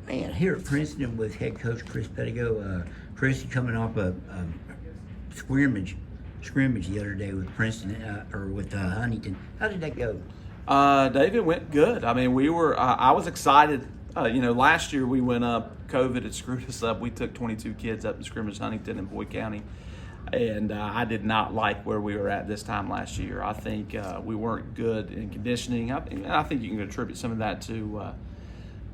Man, here at Princeton with head coach Chris Pedigo. Chris, you coming off a scrimmage the other day with Princeton or with Huntington. How did that go? David, went good. I mean, I was excited. Last year we went up. COVID had screwed us up. We took 22 kids up to scrimmage Huntington and Boyd County, and I did not like where we were at this time last year. I think we weren't good in conditioning. I think you can attribute some of that to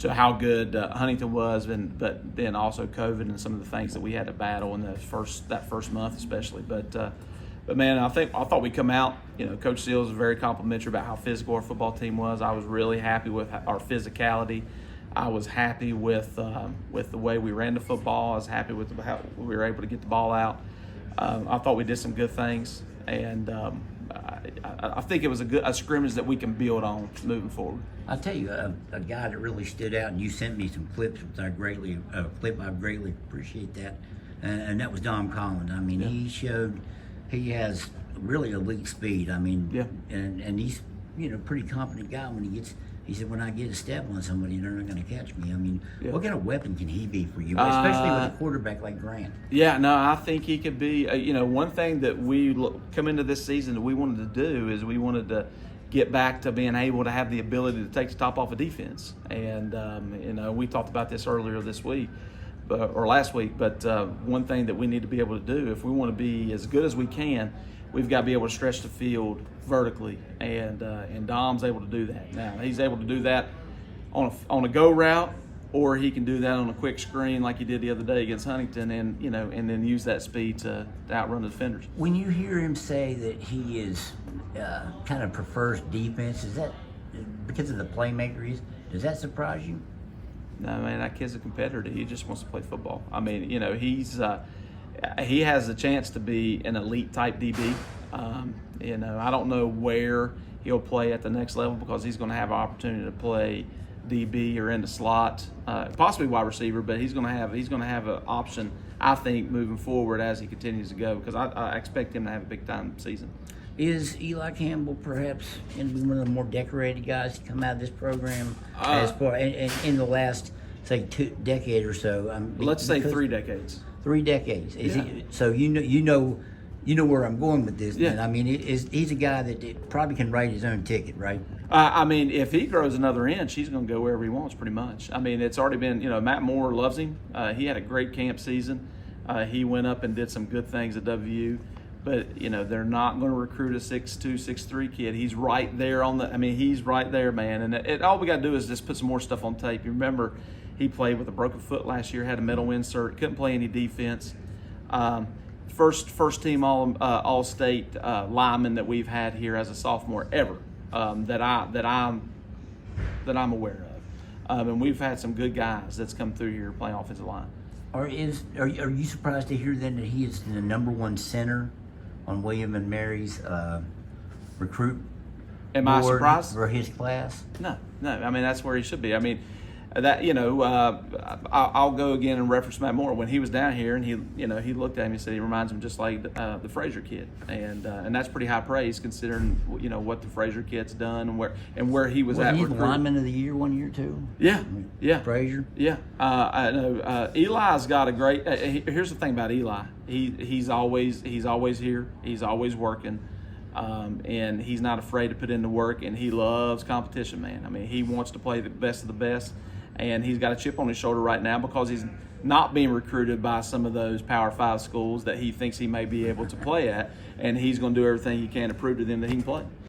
how good Huntington was, but then also COVID and some of the things that we had to battle in that first month especially. But man, I thought we'd come out. Coach Seals was very complimentary about how physical our football team was. I was really happy with our physicality. I was happy with the way we ran the football. I was happy with how we were able to get the ball out. I thought we did some good things, and I think it was a scrimmage that we can build on moving forward. I'll tell you, a guy that really stood out, and you sent me some clips, which I greatly appreciate that, and that was Dom Collins. I mean, he has really elite speed. I mean, and he's pretty confident guy when he said, when I get a step on somebody, they're not going to catch me. I mean, what kind of weapon can he be for you, especially with a quarterback like Grant? Yeah, no, I think he could be. One thing that we come into this season that we wanted to do is we wanted to get back to being able to have the ability to take the top off of defense. And, we talked about this earlier this week. Or last week, but one thing that we need to be able to do if we want to be as good as we can, we've got to be able to stretch the field vertically, and Dom's able to do that. Now he's able to do that on a go route, or he can do that on a quick screen like he did the other day against Huntington, and then use that speed to outrun the defenders. When you hear him say that he is kind of prefers defense, is that because of the playmaker he is? Does that surprise you? No, man, that kid's a competitor. He just wants to play football. I mean, he has a chance to be an elite type DB. I don't know where he'll play at the next level because he's going to have an opportunity to play DB or in the slot, possibly wide receiver. But he's going to have an option, I think, moving forward as he continues to go, because I expect him to have a big time season. Is Eli Campbell perhaps one of the more decorated guys to come out of this program as far in the last, say, 2 decades or so? Let's say 3 decades. 3 decades. So you know where I'm going with this. Yeah. I mean, he's a guy that probably can write his own ticket, right? I mean, if he grows another inch, he's going to go wherever he wants, pretty much. I mean, it's already been. Matt Moore loves him. He had a great camp season. He went up and did some good things at WU. But, they're not going to recruit a 6'2", 6'3" kid. He's right there he's right there, man. And all we got to do is just put some more stuff on tape. You remember he played with a broken foot last year, had a metal insert, couldn't play any defense. First team all-state lineman that we've had here as a sophomore ever that I'm aware of. And we've had some good guys that's come through here playing offensive line. Are you surprised to hear then that he is the number 1 center on William and Mary's recruit Am I surprised? For his class? No. I mean, that's where he should be. I mean, I'll go again and reference Matt Moore. When he was down here, and he looked at him and said he reminds him just like the Frazier kid, and that's pretty high praise considering what the Frazier kid's done and where he was at. He's the lineman of the year 1 year too. Yeah. Frazier. Yeah, I know. Eli's got a great. Here's the thing about Eli. He's always here. He's always working. And he's not afraid to put in the work, and he loves competition, man. I mean, he wants to play the best of the best, and he's got a chip on his shoulder right now because he's not being recruited by some of those Power 5 schools that he thinks he may be able to play at, and he's going to do everything he can to prove to them that he can play.